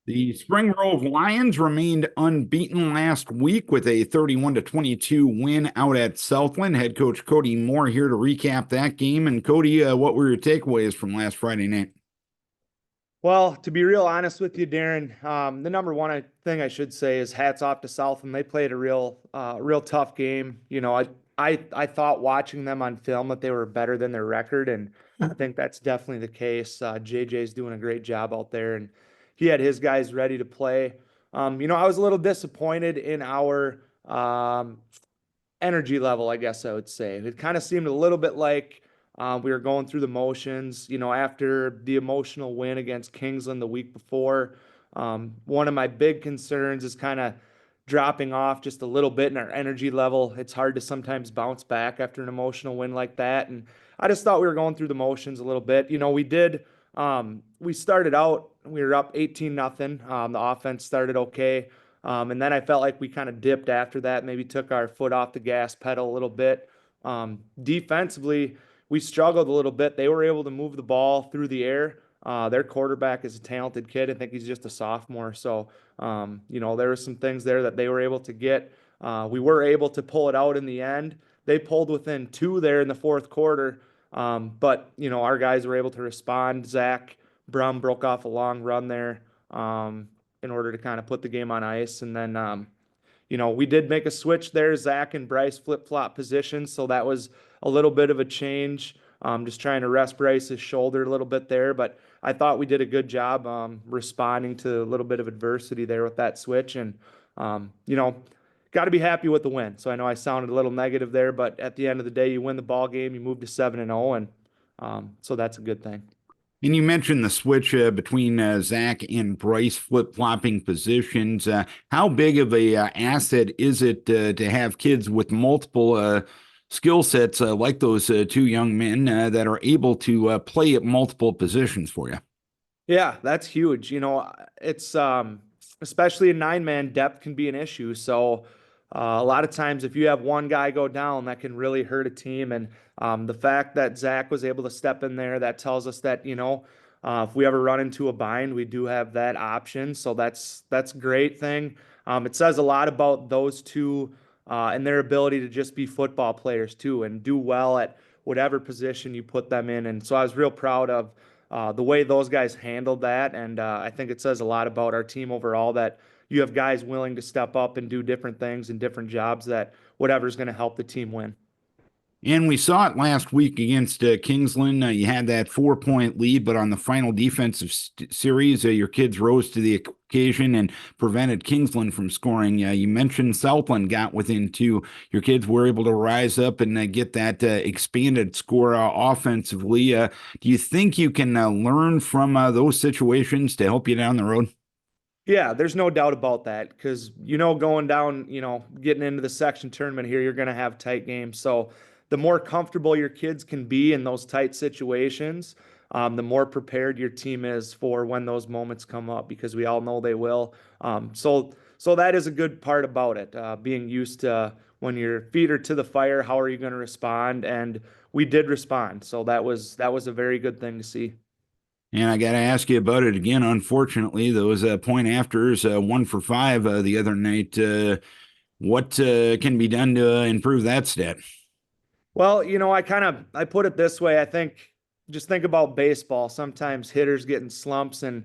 The Spring Grove Lions remained unbeaten last week with a 31-22 win out at Southland. Head coach Kody Moore here to recap that game. And Kody, what were your takeaways from last Friday night? Well, to be real honest with you, Darren, the number one thing I should say is hats off to Southland. They played a real tough game. I thought watching them on film that they were better than their record, and I think that's definitely the case. JJ's doing a great job out there, and he had his guys ready to play. I was a little disappointed in our energy level, I guess I would say. It kind of seemed a little bit like we were going through the motions, after the emotional win against Kingsland the week before. One of my big concerns is kind of dropping off just a little bit in our energy level. It's hard to sometimes bounce back after an emotional win like that. And I just thought we were going through the motions a little bit. We started out, we were up 18-0. The offense started okay. And then I felt like we kind of dipped after that, maybe took our foot off the gas pedal a little bit. Defensively, we struggled a little bit. They were able to move the ball through the air. Their quarterback is a talented kid. I think he's just a sophomore. So, there were some things there that they were able to get. We were able to pull it out in the end. They pulled within two there in the fourth quarter. But our guys were able to respond. Zach Brum broke off a long run there. In order to kind of put the game on ice. And then, we did make a switch there. Zach and Bryce flip-flop positions, so that was a little bit of a change. Just trying to rest Bryce's shoulder a little bit there, but I thought we did a good job responding to a little bit of adversity there with that switch. And, got to be happy with the win. So I know I sounded a little negative there, but at the end of the day, you win the ball game, you move to 7-0, and so that's a good thing. And you mentioned the switch between Zach and Bryce flip-flopping positions. How big of a asset is it to have kids with multiple skill sets like those two young men that are able to play at multiple positions for you? Yeah, that's huge. It's especially in nine-man, depth can be an issue. So a lot of times, if you have one guy go down, that can really hurt a team. And the fact that Zach was able to step in there, that tells us that if we ever run into a bind, we do have that option. So that's a great thing. It says a lot about those two and their ability to just be football players too, and do well at whatever position you put them in. And so I was real proud of the way those guys handled that. And I think it says a lot about our team overall that you have guys willing to step up and do different things and different jobs that whatever's going to help the team win. And we saw it last week against Kingsland. You had that 4-point lead, but on the final defensive series, your kids rose to the occasion and prevented Kingsland from scoring. You mentioned Southland got within two. Your kids were able to rise up and get that expanded score offensively. Do you think you can learn from those situations to help you down the road? Yeah, there's no doubt about that because, going down, getting into the section tournament here, you're going to have tight games. So the more comfortable your kids can be in those tight situations, the more prepared your team is for when those moments come up because we all know they will. So that is a good part about it, being used to when your feet are to the fire, how are you going to respond? And we did respond. So that was a very good thing to see. And I got to ask you about it again. Unfortunately, those point afters, 1 for 5 the other night. What can be done to improve that stat? Well, I put it this way. I think just think about baseball. Sometimes hitters get in slumps, and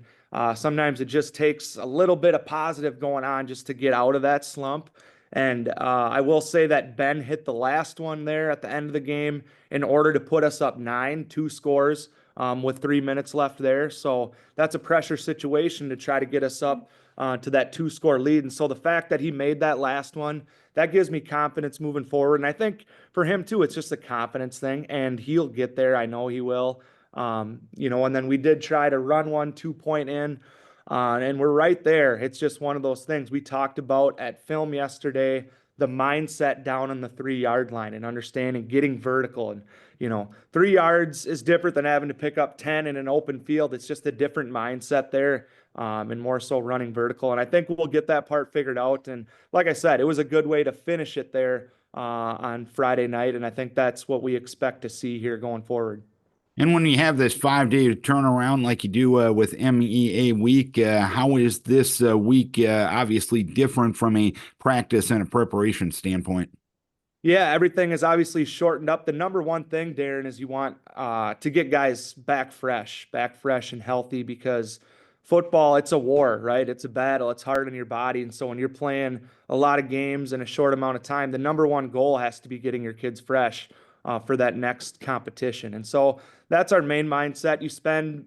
sometimes it just takes a little bit of positive going on just to get out of that slump. And I will say that Ben hit the last one there at the end of the game in order to put us up nine, two scores with 3 minutes left there. So that's a pressure situation to try to get us up to that two-score lead. And so the fact that he made that last one, that gives me confidence moving forward. And I think for him too, it's just a confidence thing, and he'll get there. I know he will. And then we did try to run one 2 point in, and we're right there. It's just one of those things we talked about at film yesterday, the mindset down on the 3 yard line and understanding getting vertical. And, 3 yards is different than having to pick up 10 in an open field. It's just a different mindset there. And more so running vertical. And I think we'll get that part figured out. And like I said, it was a good way to finish it there on Friday night. And I think that's what we expect to see here going forward. And when you have this 5 day turnaround like you do with MEA week, how is this week obviously different from a practice and a preparation standpoint? Yeah, everything is obviously shortened up. The number one thing, Darren, is you want to get guys back fresh and healthy because football, it's a war, right? It's a battle. It's hard on your body. And so when you're playing a lot of games in a short amount of time, the number one goal has to be getting your kids fresh for that next competition. And so that's our main mindset. You spend,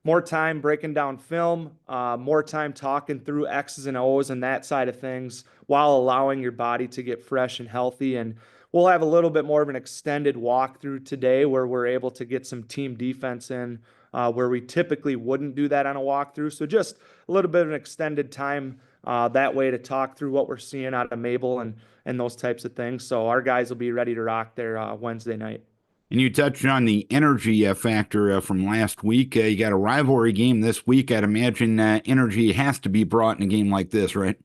more time breaking down film, more time talking through X's and O's and that side of things while allowing your body to get fresh and healthy. And we'll have a little bit more of an extended walkthrough today where we're able to get some team defense in where we typically wouldn't do that on a walkthrough. So just a little bit of an extended time that way to talk through what we're seeing out of Mabel and those types of things. So our guys will be ready to rock there Wednesday night. And you touched on the energy factor from last week. You got a rivalry game this week. I'd imagine energy has to be brought in a game like this, right?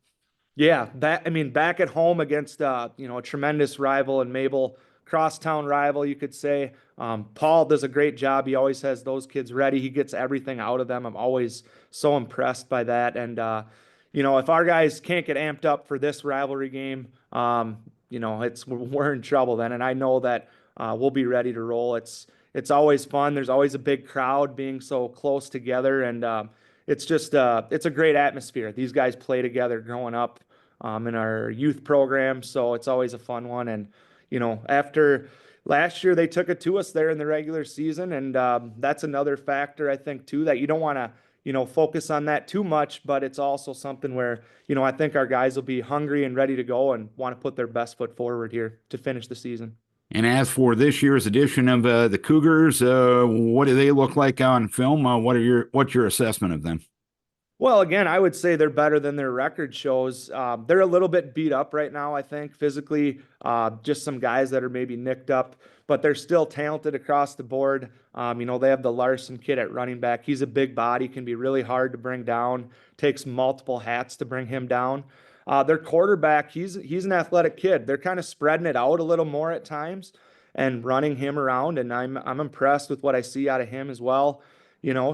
Yeah, back at home against a tremendous rival and Mabel, crosstown rival, you could say. Paul does a great job. He always has those kids ready. He gets everything out of them. I'm always so impressed by that. And if our guys can't get amped up for this rivalry game, we're in trouble then. And I know that we'll be ready to roll. It's always fun. There's always a big crowd being so close together, and it's a great atmosphere. These guys play together growing up in our youth program. So it's always a fun one. And, after last year, they took it to us there in the regular season. And that's another factor, I think, too, that you don't want to, focus on that too much. But it's also something where, I think our guys will be hungry and ready to go and want to put their best foot forward here to finish the season. And as for this year's edition of the Cougars, what do they look like on film? What's your assessment of them? Well, again, I would say they're better than their record shows. They're a little bit beat up right now, I think, physically. Just some guys that are maybe nicked up, but they're still talented across the board. They have the Larson kid at running back. He's a big body, can be really hard to bring down, takes multiple hats to bring him down. Their quarterback, he's an athletic kid. They're kind of spreading it out a little more at times and running him around, and I'm impressed with what I see out of him as well.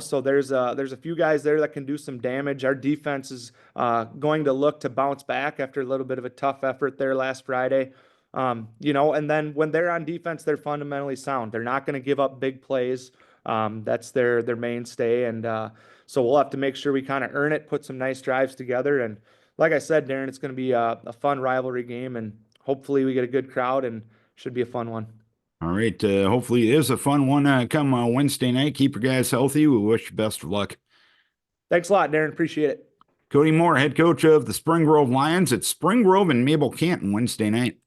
So there's a few guys there that can do some damage. Our defense is going to look to bounce back after a little bit of a tough effort there last Friday. And then when they're on defense, they're fundamentally sound. They're not going to give up big plays. That's their mainstay, and so we'll have to make sure we kind of earn it, put some nice drives together, and like I said, Darren, it's going to be a fun rivalry game, and hopefully we get a good crowd and should be a fun one. All right. Hopefully it is a fun one come Wednesday night. Keep your guys healthy. We wish you best of luck. Thanks a lot, Darren. Appreciate it. Kody Moore, head coach of the Spring Grove Lions at Spring Grove and Mabel Canton Wednesday night.